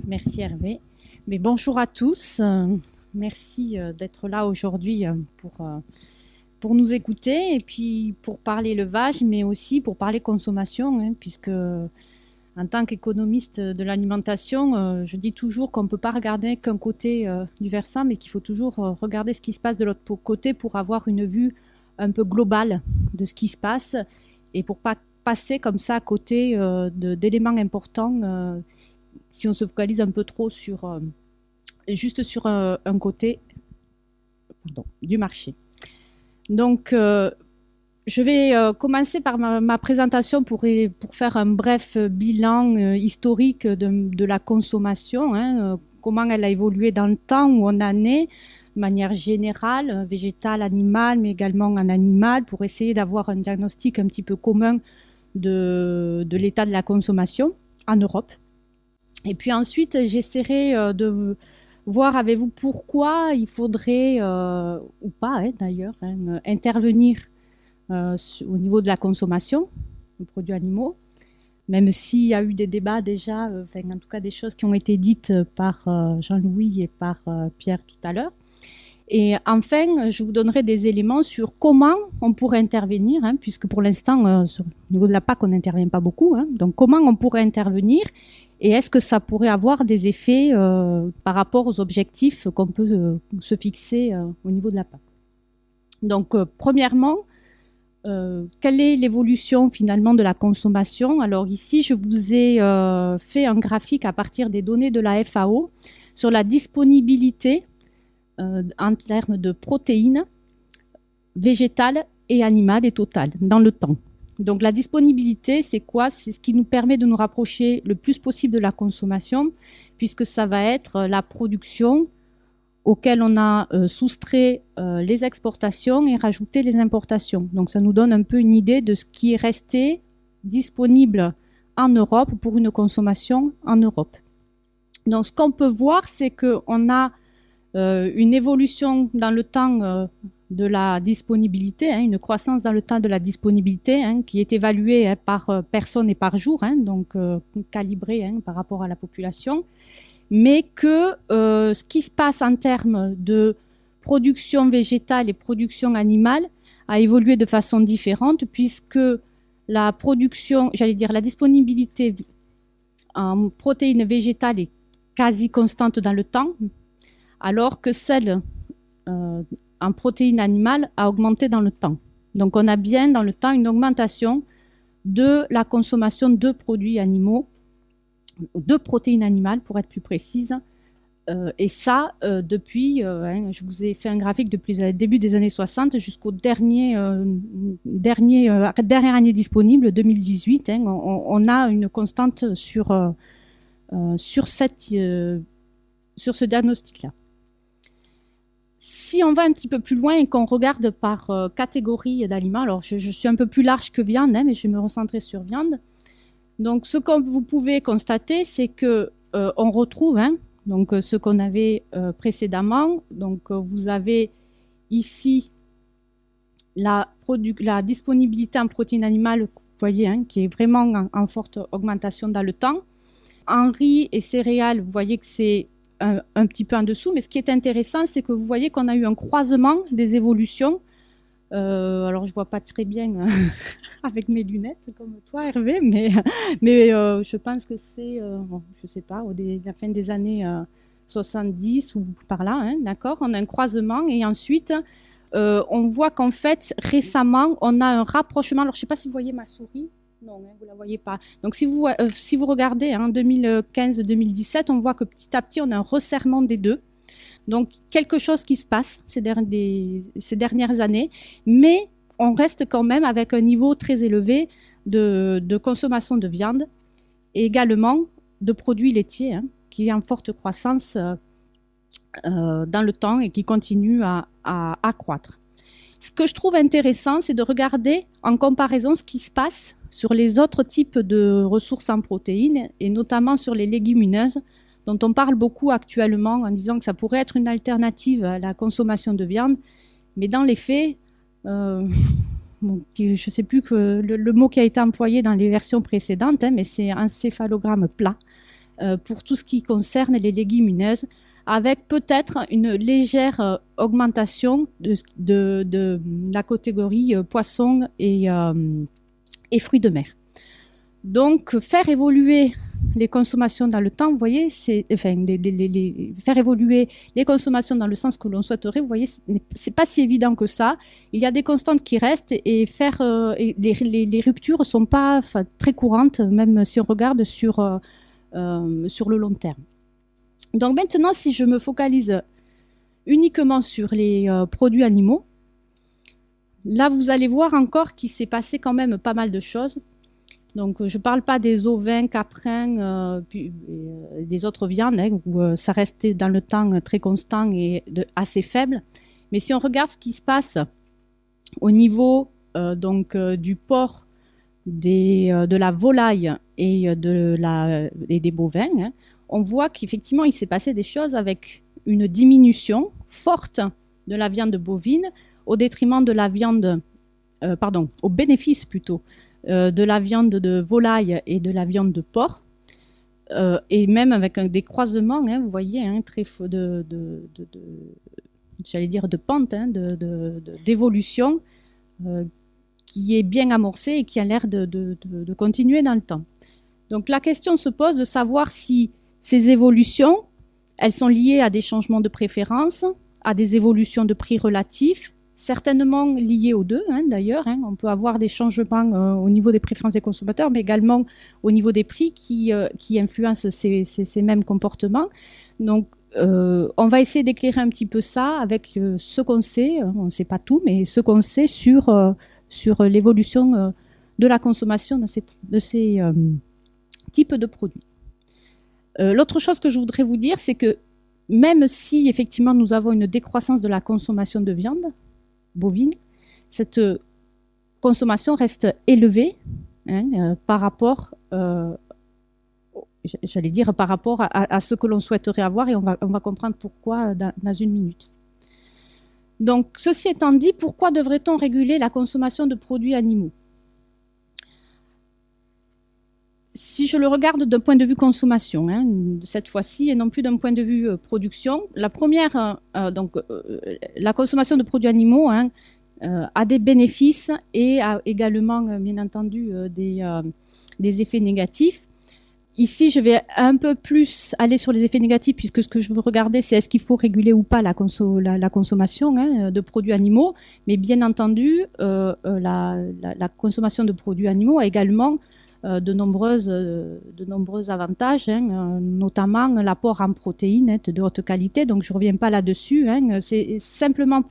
Merci Hervé. Mais bonjour à tous. Merci d'être là aujourd'hui pour nous écouter et puis pour parler levage, mais aussi pour parler consommation, hein, puisque en tant qu'économiste de l'alimentation, je dis toujours qu'on ne peut pas regarder qu'un côté du versant, mais qu'il faut toujours regarder ce qui se passe de l'autre côté pour avoir une vue un peu globale de ce qui se passe et pour pas passer comme ça à côté d'éléments importants si on se focalise un peu trop sur juste sur un côté du marché. Donc, je vais commencer par ma présentation pour faire un bref bilan historique de la consommation, hein, comment elle a évolué dans le temps, où on en est, de manière générale, végétale, animale, mais également en animal, pour essayer d'avoir un diagnostic un petit peu commun de l'état de la consommation en Europe. Et puis ensuite, j'essaierai de voir avec vous pourquoi il faudrait, ou pas d'ailleurs, intervenir au niveau de la consommation de produits animaux, même s'il y a eu des débats déjà, en tout cas des choses qui ont été dites par Jean-Louis et par Pierre tout à l'heure. Et enfin, je vous donnerai des éléments sur comment on pourrait intervenir, hein, puisque pour l'instant, au niveau de la PAC, on n'intervient pas beaucoup. Hein, donc, comment on pourrait intervenir et est-ce que ça pourrait avoir des effets par rapport aux objectifs qu'on peut se fixer au niveau de la PAC. Donc, premièrement, quelle est l'évolution finalement de la consommation? Alors ici, je vous ai fait un graphique à partir des données de la FAO sur la disponibilité en termes de protéines végétales et animales et totales dans le temps. Donc la disponibilité, c'est quoi? C'est ce qui nous permet de nous rapprocher le plus possible de la consommation, puisque ça va être la production auquel on a soustrait les exportations et rajouté les importations. Donc ça nous donne un peu une idée de ce qui est resté disponible en Europe pour une consommation en Europe. Donc ce qu'on peut voir, c'est qu'on a une évolution dans le temps de la disponibilité, hein, une croissance dans le temps de la disponibilité, hein, qui est évaluée par personne et par jour, hein, donc calibrée par rapport à la population, mais que ce qui se passe en termes de production végétale et production animale a évolué de façon différente, puisque la production, j'allais dire la disponibilité en protéines végétales est quasi constante dans le temps, alors que celle en protéines animales a augmenté dans le temps. Donc on a bien dans le temps une augmentation de la consommation de produits animaux, de protéines animales pour être plus précise, et ça depuis, je vous ai fait un graphique depuis le début des années 60 jusqu'au dernière année disponible, 2018, hein, on a une constante sur ce diagnostic-là. Si on va un petit peu plus loin et qu'on regarde par catégorie d'aliments, alors je suis un peu plus large que viande, hein, mais je vais me recentrer sur viande. Donc ce que vous pouvez constater, c'est que on retrouve donc ce qu'on avait précédemment. Donc vous avez ici la disponibilité en protéines animales, vous voyez, hein, qui est vraiment en forte augmentation dans le temps. En riz et céréales, vous voyez que c'est un petit peu en dessous, mais ce qui est intéressant, c'est que vous voyez qu'on a eu un croisement des évolutions. Alors, je ne vois pas très bien avec mes lunettes comme toi, Hervé, mais je pense que c'est, je ne sais pas, la fin des années 70 ou par là, hein, d'accord? On a un croisement et ensuite, on voit qu'en fait, récemment, on a un rapprochement. Alors, je ne sais pas si vous voyez ma souris. Non, vous ne la voyez pas. Donc, si vous regardez en 2015-2017, on voit que petit à petit, on a un resserrement des deux. Donc, quelque chose qui se passe ces dernières années, mais on reste quand même avec un niveau très élevé de consommation de viande et également de produits laitiers, hein, qui est en forte croissance dans le temps et qui continue à croître. Ce que je trouve intéressant, c'est de regarder en comparaison ce qui se passe sur les autres types de ressources en protéines et notamment sur les légumineuses dont on parle beaucoup actuellement en disant que ça pourrait être une alternative à la consommation de viande. Mais dans les faits, je ne sais plus que le mot qui a été employé dans les versions précédentes, hein, mais c'est encéphalogramme plat. pour tout ce qui concerne les légumineuses, avec peut-être une légère augmentation de la catégorie poissons et fruits de mer. Donc, faire évoluer les consommations dans le temps, vous voyez, faire évoluer les consommations dans le sens que l'on souhaiterait, vous voyez, c'est pas si évident que ça. Il y a des constantes qui restent et les ruptures sont pas très courantes, même si on regarde sur le long terme. Donc maintenant, si je me focalise uniquement sur les produits animaux, là, vous allez voir encore qu'il s'est passé quand même pas mal de choses. Donc, je ne parle pas des ovins, caprins, des autres viandes, où ça restait dans le temps très constant et assez faible. Mais si on regarde ce qui se passe au niveau du porc, de la volaille et des bovins, on voit qu'effectivement, il s'est passé des choses avec une diminution forte de la viande bovine au détriment de la viande, au bénéfice plutôt, de la viande de volaille et de la viande de porc, et même avec des croisements, vous voyez, très j'allais dire de pente, d'évolution, qui est bien amorcée et qui a l'air de continuer dans le temps. Donc la question se pose de savoir si ces évolutions, elles sont liées à des changements de préférence, à des évolutions de prix relatifs, certainement liées aux deux, d'ailleurs. On peut avoir des changements au niveau des préférences des consommateurs, mais également au niveau des prix qui influencent ces mêmes comportements. Donc, on va essayer d'éclairer un petit peu ça avec ce qu'on sait, on ne sait pas tout, mais ce qu'on sait sur l'évolution de la consommation de ces types de produits. L'autre chose que je voudrais vous dire, c'est que même si effectivement nous avons une décroissance de la consommation de viande bovine, cette consommation reste élevée par rapport, j'allais dire, par rapport à ce que l'on souhaiterait avoir, et on va comprendre pourquoi dans une minute. Donc, ceci étant dit, pourquoi devrait-on réguler la consommation de produits animaux ? Si je le regarde d'un point de vue consommation, cette fois-ci, et non plus d'un point de vue production, la première, la consommation de produits animaux a des bénéfices et a également, bien entendu, des effets négatifs. Ici, je vais un peu plus aller sur les effets négatifs, puisque ce que je veux regarder, c'est est-ce qu'il faut réguler ou pas la consommation de produits animaux. Mais bien entendu, la consommation de produits animaux a également de nombreux avantages, notamment l'apport en protéines de haute qualité. Donc, je ne reviens pas là-dessus. C'est simplement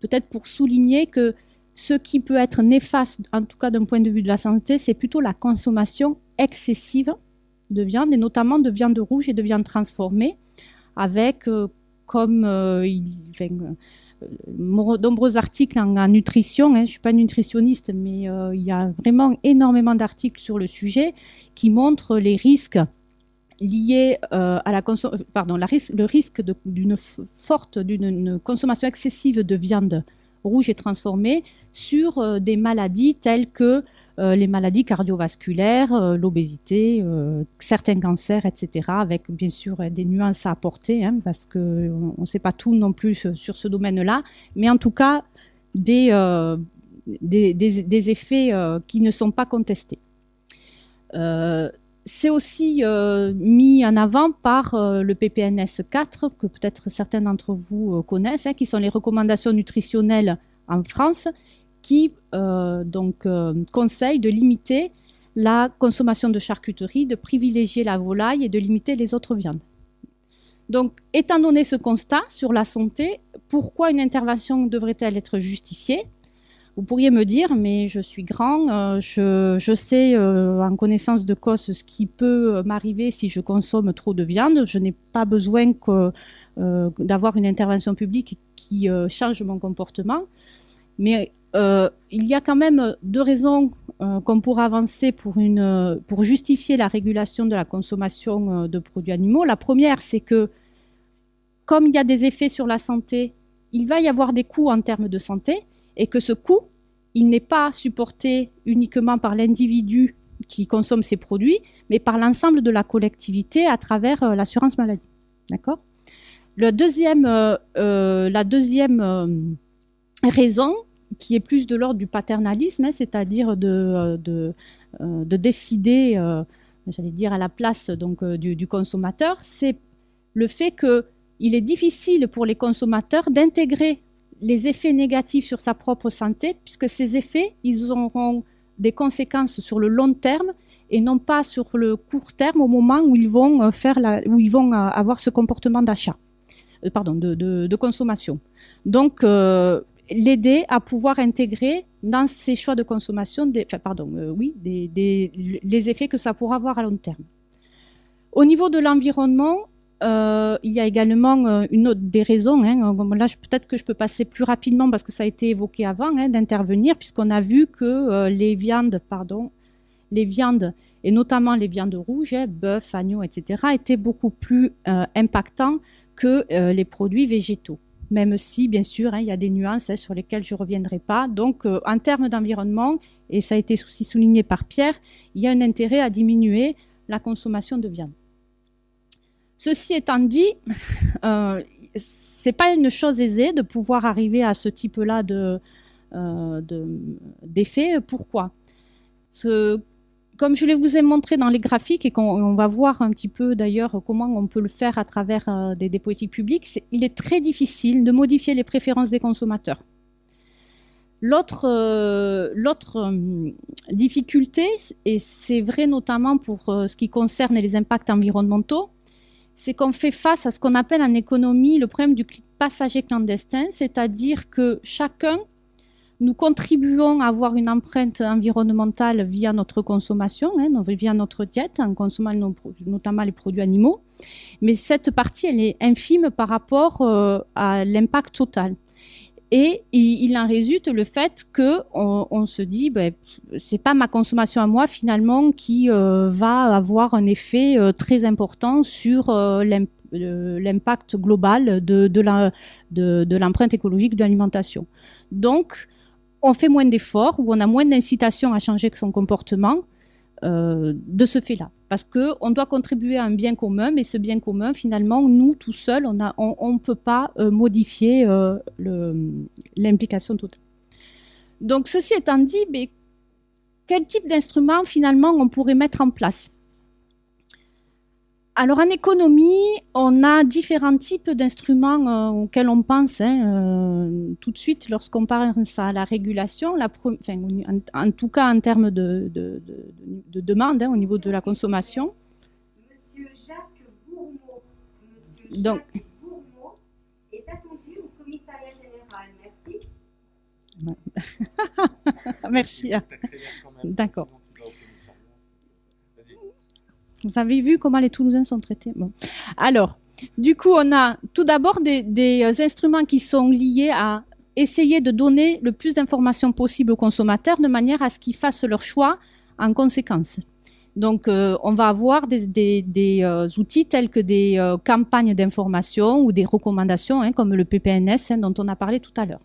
peut-être pour souligner que ce qui peut être néfaste, en tout cas d'un point de vue de la santé, c'est plutôt la consommation excessive de viande, et notamment de viande rouge et de viande transformée, avec nombreux articles en nutrition. Je ne suis pas nutritionniste, mais il y a vraiment énormément d'articles sur le sujet qui montrent les risques liés à le risque d'une consommation excessive de viande rouge et transformée sur des maladies telles que les maladies cardiovasculaires, l'obésité, certains cancers, etc., avec bien sûr des nuances à apporter, parce qu'on ne sait pas tout non plus sur ce domaine-là, mais en tout cas des effets qui ne sont pas contestés. C'est aussi mis en avant par le PPNS 4, que peut-être certains d'entre vous connaissent, qui sont les recommandations nutritionnelles en France, qui conseillent de limiter la consommation de charcuterie, de privilégier la volaille et de limiter les autres viandes. Donc, étant donné ce constat sur la santé, pourquoi une intervention devrait-elle être justifiée ? Vous pourriez me dire, mais je suis grand, je sais en connaissance de cause ce qui peut m'arriver si je consomme trop de viande. Je n'ai pas besoin d'avoir une intervention publique qui change mon comportement. Mais il y a quand même deux raisons qu'on pourrait avancer pour justifier la régulation de la consommation de produits animaux. La première, c'est que comme il y a des effets sur la santé, il va y avoir des coûts en termes de santé, et que ce coût, il n'est pas supporté uniquement par l'individu qui consomment ces produits, mais par l'ensemble de la collectivité à travers l'assurance maladie. D'accord ? La deuxième raison, qui est plus de l'ordre du paternalisme, c'est-à-dire de décider, j'allais dire, à la place donc, du consommateur, c'est le fait qu'il est difficile pour les consommateurs d'intégrer les effets négatifs sur sa propre santé, puisque ces effets, ils auront des conséquences sur le long terme et non pas sur le court terme au moment où ils vont avoir ce comportement d'achat, de consommation. Donc, l'aider à pouvoir intégrer dans ses choix de consommation les effets que ça pourra avoir à long terme. Au niveau de l'environnement, il y a également une autre des raisons. Là, peut-être que je peux passer plus rapidement parce que ça a été évoqué avant d'intervenir, puisqu'on a vu que les viandes, et notamment les viandes rouges, bœuf, agneau, etc., étaient beaucoup plus impactants que les produits végétaux. Même si, bien sûr, il y a des nuances sur lesquelles je ne reviendrai pas. Donc, en termes d'environnement, et ça a été aussi souligné par Pierre, il y a un intérêt à diminuer la consommation de viande. Ceci étant dit, ce n'est pas une chose aisée de pouvoir arriver à ce type-là d'effet. Pourquoi ? Comme je vous ai montré dans les graphiques et qu'on va voir un petit peu d'ailleurs comment on peut le faire à travers des politiques publiques, il est très difficile de modifier les préférences des consommateurs. L'autre difficulté, et c'est vrai notamment pour ce qui concerne les impacts environnementaux, c'est qu'on fait face à ce qu'on appelle en économie le problème du passager clandestin, c'est-à-dire que chacun, nous contribuons à avoir une empreinte environnementale via notre consommation, via notre diète, en consommant notamment les produits animaux, mais cette partie, elle est infime par rapport à l'impact total. Et il en résulte le fait qu'on se dit, c'est pas ma consommation à moi finalement qui va avoir un effet très important sur l'impact global de l'empreinte écologique de l'alimentation. Donc, on fait moins d'efforts ou on a moins d'incitation à changer son comportement de ce fait-là. Parce qu'on doit contribuer à un bien commun, mais ce bien commun, finalement, nous, tout seuls, on ne peut pas modifier l'implication totale. Donc, ceci étant dit, quel type d'instrument, finalement, on pourrait mettre en place ? Alors, en économie, on a différents types d'instruments auxquels on pense tout de suite lorsqu'on pense à la régulation, en tout cas en termes de demande au niveau de la consommation. Monsieur Jacques Bourmeau est attendu au commissariat général. Merci. Merci. D'accord. Vous avez vu comment les Toulousains sont traités. Bon. Alors, du coup, on a tout d'abord des instruments qui sont liés à essayer de donner le plus d'informations possible aux consommateurs de manière à ce qu'ils fassent leur choix en conséquence. Donc, on va avoir des outils tels que des campagnes d'information ou des recommandations, comme le PPNS dont on a parlé tout à l'heure.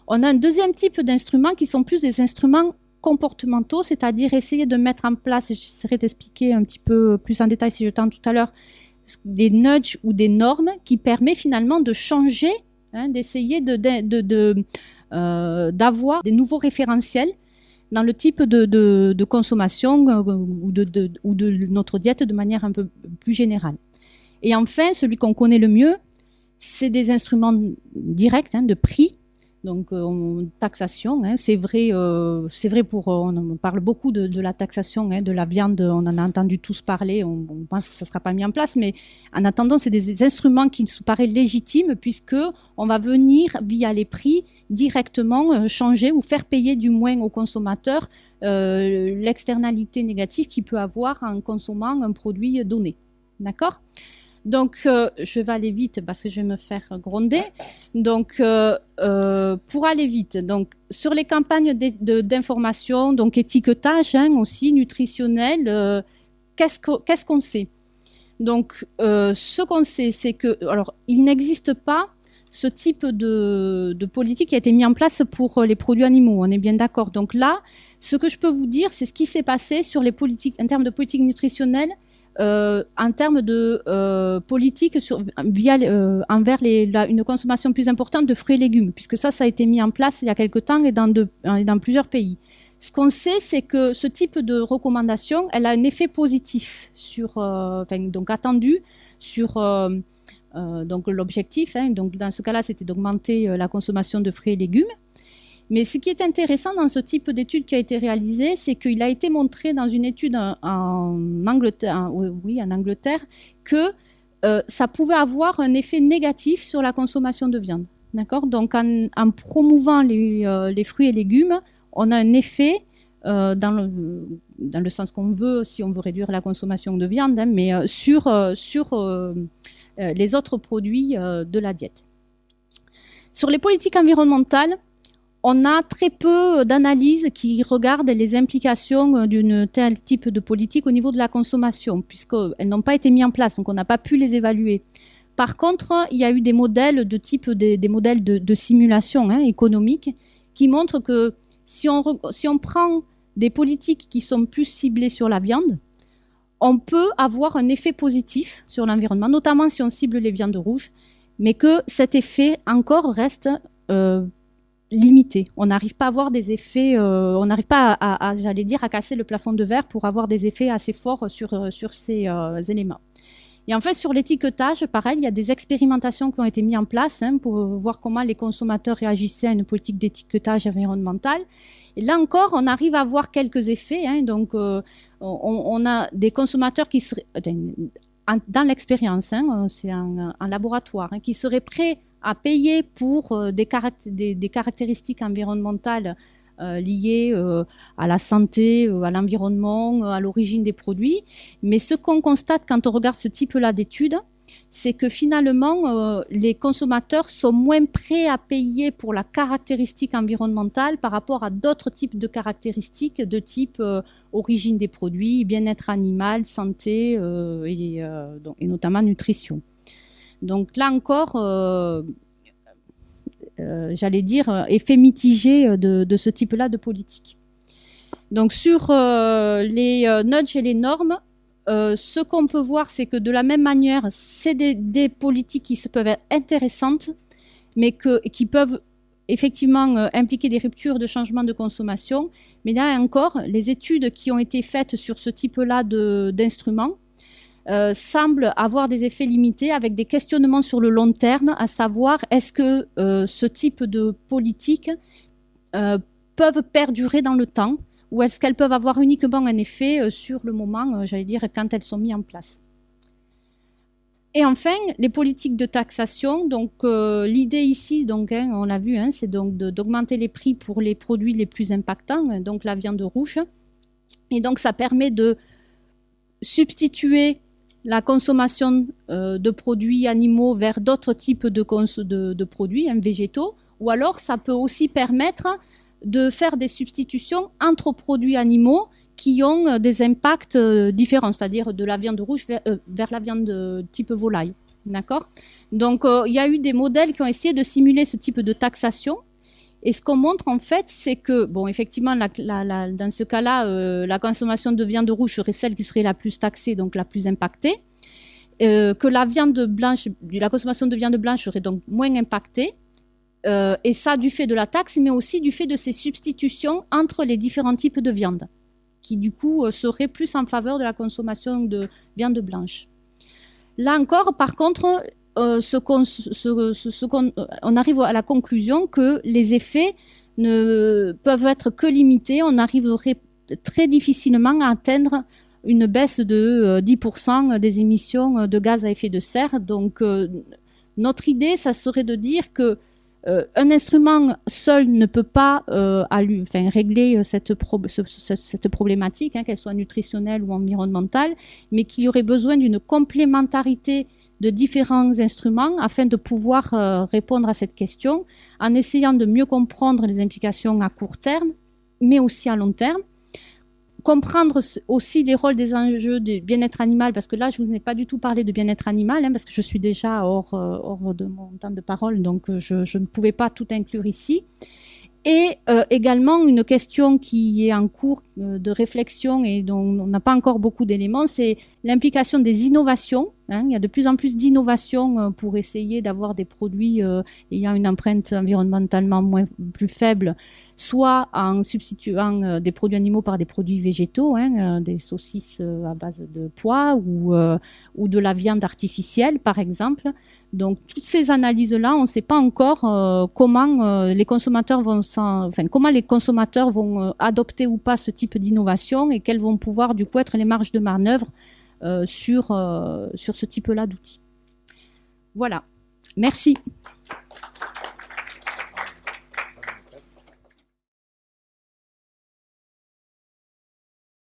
On a un deuxième type d'instruments qui sont plus des instruments comportementaux, c'est-à-dire essayer de mettre en place, et j'essaierai d'expliquer un petit peu plus en détail si je tente tout à l'heure, des nudges ou des normes qui permettent finalement de changer, d'essayer d'avoir des nouveaux référentiels dans le type de consommation ou de notre diète de manière un peu plus générale. Et enfin, celui qu'on connaît le mieux, c'est des instruments directs de prix. Donc, taxation, c'est vrai pour, on parle beaucoup de la taxation de la viande, on en a entendu tous parler, on pense que ça ne sera pas mis en place, mais en attendant, c'est des instruments qui nous paraissent légitimes puisque on va venir, via les prix, directement changer ou faire payer du moins aux consommateurs l'externalité négative qu'il peut avoir en consommant un produit donné. D'accord ? Donc, je vais aller vite parce que je vais me faire gronder. Donc, pour aller vite, donc sur les campagnes d'information, donc étiquetage aussi nutritionnel, qu'est-ce qu'on sait ? Donc, ce qu'on sait, c'est que, alors, il n'existe pas ce type de politique qui a été mis en place pour les produits animaux. On est bien d'accord. Donc là, ce que je peux vous dire, c'est ce qui s'est passé sur les politiques, en termes de politique nutritionnelle, en termes de politique envers une consommation plus importante de fruits et légumes, puisque ça a été mis en place il y a quelque temps et dans plusieurs pays. Ce qu'on sait, c'est que ce type de recommandation, elle a un effet positif donc attendu sur donc l'objectif. Donc dans ce cas-là, c'était d'augmenter la consommation de fruits et légumes. Mais ce qui est intéressant dans ce type d'étude qui a été réalisée, c'est qu'il a été montré dans une étude en Angleterre, que ça pouvait avoir un effet négatif sur la consommation de viande. D'accord ? Donc en promouvant les fruits et légumes, on a un effet dans le sens qu'on veut, si on veut réduire la consommation de viande, mais sur les autres produits de la diète. Sur les politiques environnementales, on a très peu d'analyses qui regardent les implications d'une tel type de politique au niveau de la consommation, puisqu'elles n'ont pas été mises en place, donc on n'a pas pu les évaluer. Par contre, il y a eu des modèles des modèles de simulation économique qui montrent que si on prend des politiques qui sont plus ciblées sur la viande, on peut avoir un effet positif sur l'environnement, notamment si on cible les viandes rouges, mais que cet effet encore reste limité. On n'arrive pas à avoir des effets, on n'arrive pas à casser le plafond de verre pour avoir des effets assez forts sur ces éléments. Et en fait, sur l'étiquetage, pareil, il y a des expérimentations qui ont été mises en place pour voir comment les consommateurs réagissaient à une politique d'étiquetage environnemental. Et là encore, on arrive à voir quelques effets. Donc, on a des consommateurs qui seraient, dans l'expérience, c'est un laboratoire, qui seraient prêts à payer pour des caractéristiques environnementales liées à la santé, à l'environnement, à l'origine des produits. Mais ce qu'on constate quand on regarde ce type-là d'études, c'est que finalement, les consommateurs sont moins prêts à payer pour la caractéristique environnementale par rapport à d'autres types de caractéristiques de type origine des produits, bien-être animal, santé et notamment nutrition. Donc là encore, effet mitigé de ce type-là de politique. Donc sur les nudges et les normes, ce qu'on peut voir, c'est que de la même manière, c'est des politiques qui peuvent être intéressantes, mais qui peuvent effectivement impliquer des ruptures de changement de consommation. Mais là encore, les études qui ont été faites sur ce type-là d'instruments semblent avoir des effets limités avec des questionnements sur le long terme, à savoir est-ce que ce type de politiques peuvent perdurer dans le temps ou est-ce qu'elles peuvent avoir uniquement un effet sur le moment, quand elles sont mises en place. Et enfin, les politiques de taxation. Donc, l'idée ici, on l'a vu, c'est donc d'augmenter les prix pour les produits les plus impactants, donc la viande rouge. Et donc, ça permet de substituer la consommation de produits animaux vers d'autres types de produits végétaux, ou alors ça peut aussi permettre de faire des substitutions entre produits animaux qui ont des impacts différents, c'est-à-dire de la viande rouge vers la viande type volaille. D'accord ? Donc, il y a eu des modèles qui ont essayé de simuler ce type de taxation. Et ce qu'on montre, en fait, c'est que, bon, effectivement, dans ce cas-là, la consommation de viande rouge serait celle qui serait la plus taxée, donc la plus impactée. Que la consommation de viande blanche serait donc moins impactée. Et ça, du fait de la taxe, mais aussi du fait de ces substitutions entre les différents types de viande, qui, du coup, seraient plus en faveur de la consommation de viande blanche. Là encore, par contre, on arrive à la conclusion que les effets ne peuvent être que limités. On arriverait très difficilement à atteindre une baisse de 10% des émissions de gaz à effet de serre. Donc, notre idée, ça serait de dire que un instrument seul ne peut pas régler cette problématique, qu'elle soit nutritionnelle ou environnementale, mais qu'il y aurait besoin d'une complémentarité de différents instruments afin de pouvoir répondre à cette question en essayant de mieux comprendre les implications à court terme, mais aussi à long terme, comprendre aussi les rôles des enjeux du bien-être animal, parce que là, je vous ai pas du tout parlé de bien-être animal, parce que je suis déjà hors de mon temps de parole, donc je ne pouvais pas tout inclure ici. Et également une question qui est en cours de réflexion et dont on n'a pas encore beaucoup d'éléments, c'est l'implication des innovations. Il y a de plus en plus d'innovations pour essayer d'avoir des produits ayant une empreinte environnementalement plus faible, soit en substituant des produits animaux par des produits végétaux, des saucisses à base de pois ou de la viande artificielle, par exemple. Donc toutes ces analyses-là, on ne sait pas encore comment les consommateurs comment les consommateurs vont adopter ou pas ce type d'innovation et quelles vont pouvoir du coup être les marges de manœuvre sur ce type-là d'outils. Voilà. Merci.